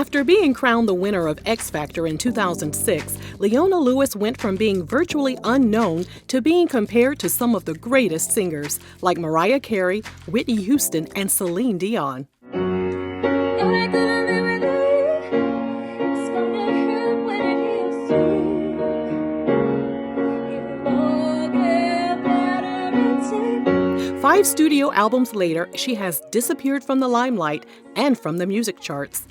After being crowned the winner of X Factor in 2006, Leona Lewis went from being virtually unknown to being compared to some of the greatest singers, like Mariah Carey, Whitney Houston, and Celine Dion. Five studio albums later, she has disappeared from the limelight and from the music charts.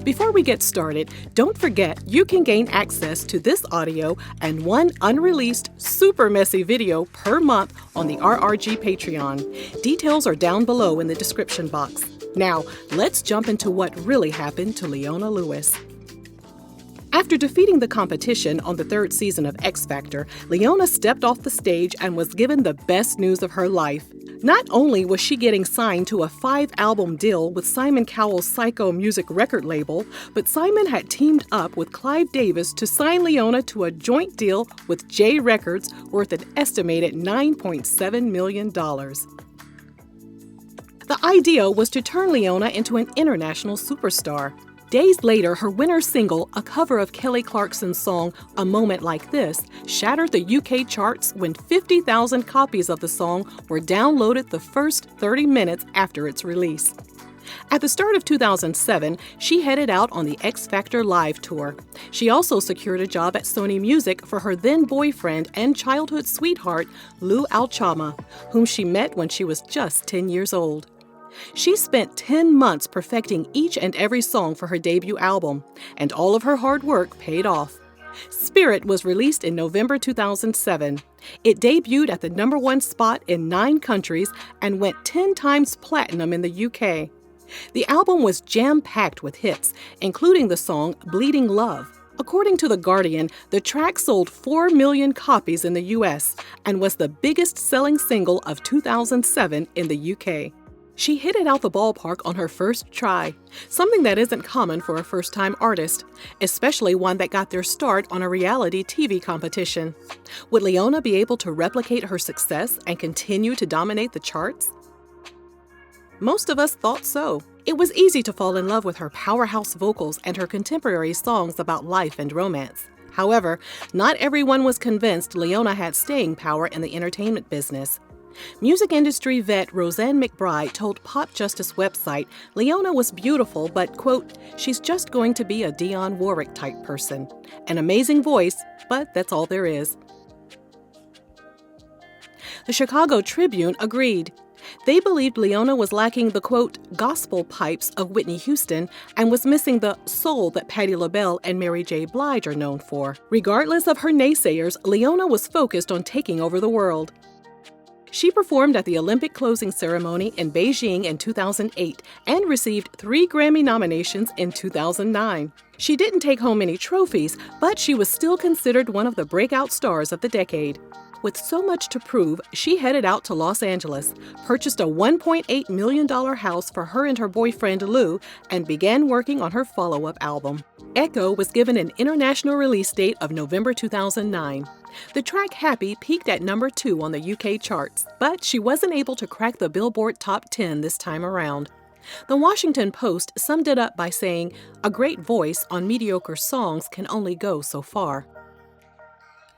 Before we get started, don't forget you can gain access to this audio and one unreleased, super messy video per month on the RRG Patreon. Details are down below in the description box. Now, let's jump into what really happened to Leona Lewis. After defeating the competition on the third season of X Factor, Leona stepped off the stage and was given the best news of her life. Not only was she getting signed to a 5-album deal with Simon Cowell's Psycho music record label, but Simon had teamed up with Clive Davis to sign Leona to a joint deal with J Records worth an estimated $9.7 million. The idea was to turn Leona into an international superstar. Days later, her winner single, a cover of Kelly Clarkson's song A Moment Like This, shattered the UK charts when 50,000 copies of the song were downloaded the first 30 minutes after its release. At the start of 2007, she headed out on the X Factor Live tour. She also secured a job at Sony Music for her then-boyfriend and childhood sweetheart, al-chamaa, whom she met when she was just 10 years old. She spent 10 months perfecting each and every song for her debut album, and all of her hard work paid off. Spirit was released in November 2007. It debuted at the #1 spot in 9 countries and went 10 times platinum in the UK. The album was jam-packed with hits, including the song Bleeding Love. According to The Guardian, the track sold 4 million copies in the US and was the biggest-selling single of 2007 in the UK. She hit it out the ballpark on her first try, something that isn't common for a first-time artist, especially one that got their start on a reality TV competition. Would Leona be able to replicate her success and continue to dominate the charts? Most of us thought so. It was easy to fall in love with her powerhouse vocals and her contemporary songs about life and romance. However, not everyone was convinced Leona had staying power in the entertainment business. Music industry vet Roseanne McBride told Pop Justice website Leona was beautiful, but, quote, she's just going to be a Dionne Warwick type person. An amazing voice, but that's all there is. The Chicago Tribune agreed. They believed Leona was lacking the, quote, gospel pipes of Whitney Houston and was missing the soul that Patti LaBelle and Mary J. Blige are known for. Regardless of her naysayers, Leona was focused on taking over the world. She performed at the Olympic closing ceremony in Beijing in 2008 and received 3 Grammy nominations in 2009. She didn't take home any trophies, but she was still considered one of the breakout stars of the decade. With so much to prove, she headed out to Los Angeles, purchased a $1.8 million house for her and her boyfriend Lou, and began working on her follow-up album. Echo was given an international release date of November 2009. The track Happy peaked at #2 on the UK charts, but she wasn't able to crack the Billboard Top 10 this time around. The Washington Post summed it up by saying, "A great voice on mediocre songs can only go so far."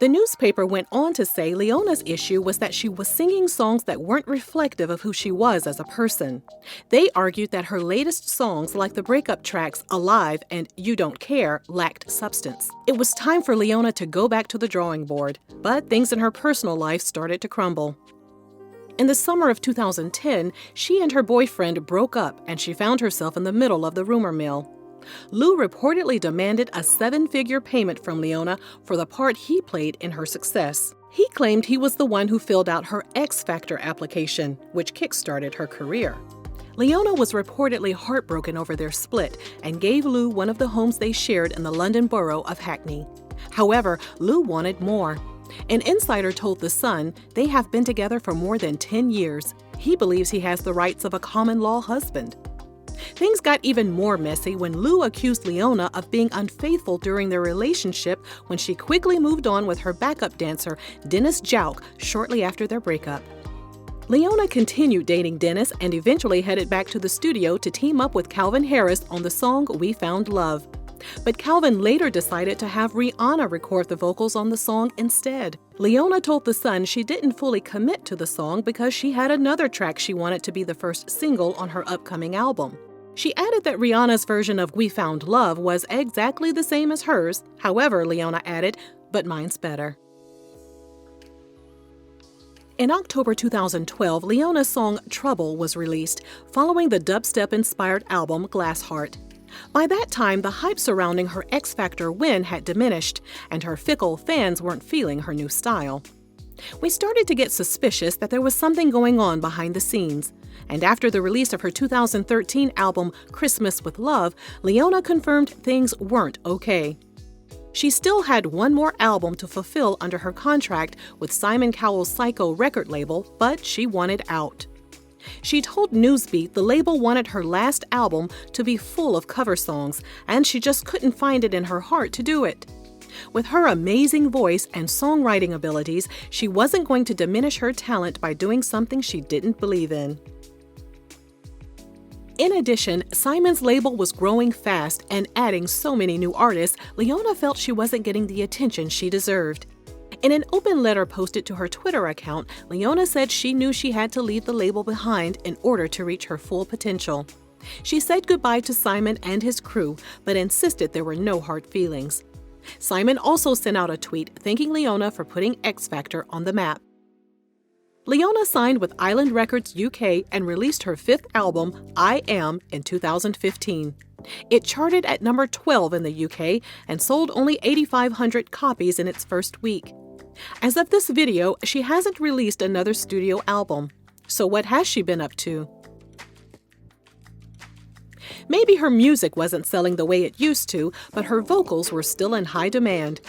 The newspaper went on to say Leona's issue was that she was singing songs that weren't reflective of who she was as a person. They argued that her latest songs, like the breakup tracks Alive and You Don't Care, lacked substance. It was time for Leona to go back to the drawing board, but things in her personal life started to crumble. In the summer of 2010, she and her boyfriend broke up and she found herself in the middle of the rumor mill. Lou reportedly demanded a 7-figure payment from Leona for the part he played in her success. He claimed he was the one who filled out her X Factor application, which kickstarted her career. Leona was reportedly heartbroken over their split and gave Lou one of the homes they shared in the London borough of Hackney. However, Lou wanted more. An insider told The Sun they have been together for more than 10 years. He believes he has the rights of a common-law husband. Things got even more messy when Lou accused Leona of being unfaithful during their relationship when she quickly moved on with her backup dancer, Dennis Jauk, shortly after their breakup. Leona continued dating Dennis and eventually headed back to the studio to team up with Calvin Harris on the song We Found Love. But Calvin later decided to have Rihanna record the vocals on the song instead. Leona told The Sun she didn't fully commit to the song because she had another track she wanted to be the first single on her upcoming album. She added that Rihanna's version of We Found Love was exactly the same as hers. However, Leona added, "But mine's better." In October 2012, Leona's song Trouble was released, following the dubstep-inspired album Glass Heart. By that time, the hype surrounding her X Factor win had diminished, and her fickle fans weren't feeling her new style. We started to get suspicious that there was something going on behind the scenes, and after the release of her 2013 album Christmas with Love, Leona confirmed things weren't okay. She still had one more album to fulfill under her contract with Simon Cowell's Psycho record label, but she wanted out. She told Newsbeat the label wanted her last album to be full of cover songs, and she just couldn't find it in her heart to do it. With her amazing voice and songwriting abilities, she wasn't going to diminish her talent by doing something she didn't believe in. In addition, Simon's label was growing fast and adding so many new artists, Leona felt she wasn't getting the attention she deserved. In an open letter posted to her Twitter account, Leona said she knew she had to leave the label behind in order to reach her full potential. She said goodbye to Simon and his crew, but insisted there were no hard feelings. Simon also sent out a tweet thanking Leona for putting X Factor on the map. Leona signed with Island Records UK and released her fifth album, I Am, in 2015. It charted at number 12 in the UK and sold only 8,500 copies in its first week. As of this video, she hasn't released another studio album. So what has she been up to? Maybe her music wasn't selling the way it used to, but her vocals were still in high demand.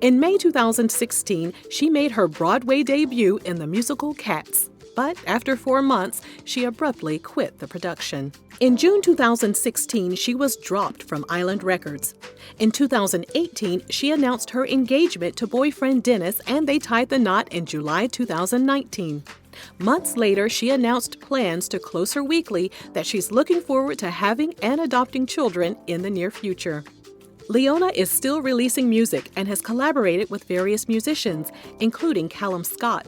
In May 2016, she made her Broadway debut in the musical Cats. But after 4 months, she abruptly quit the production. In June 2016, she was dropped from Island Records. In 2018, she announced her engagement to boyfriend Dennis, and they tied the knot in July 2019. Months later, she announced plans to close her weekly that she's looking forward to having and adopting children in the near future. Leona is still releasing music and has collaborated with various musicians, including Callum Scott.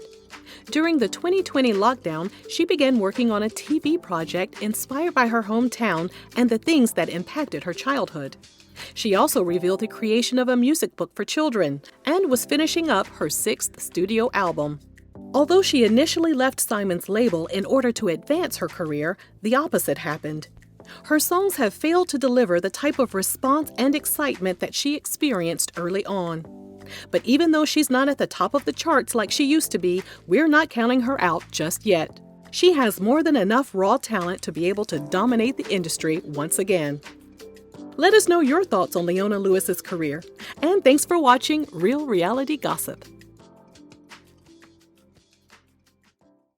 During the 2020 lockdown, she began working on a TV project inspired by her hometown and the things that impacted her childhood. She also revealed the creation of a music book for children and was finishing up her 6th studio album. Although she initially left Simon's label in order to advance her career, the opposite happened. Her songs have failed to deliver the type of response and excitement that she experienced early on. But even though she's not at the top of the charts like she used to be, we're not counting her out just yet. She has more than enough raw talent to be able to dominate the industry once again. Let us know your thoughts on Leona Lewis's career. And thanks for watching Real Reality Gossip.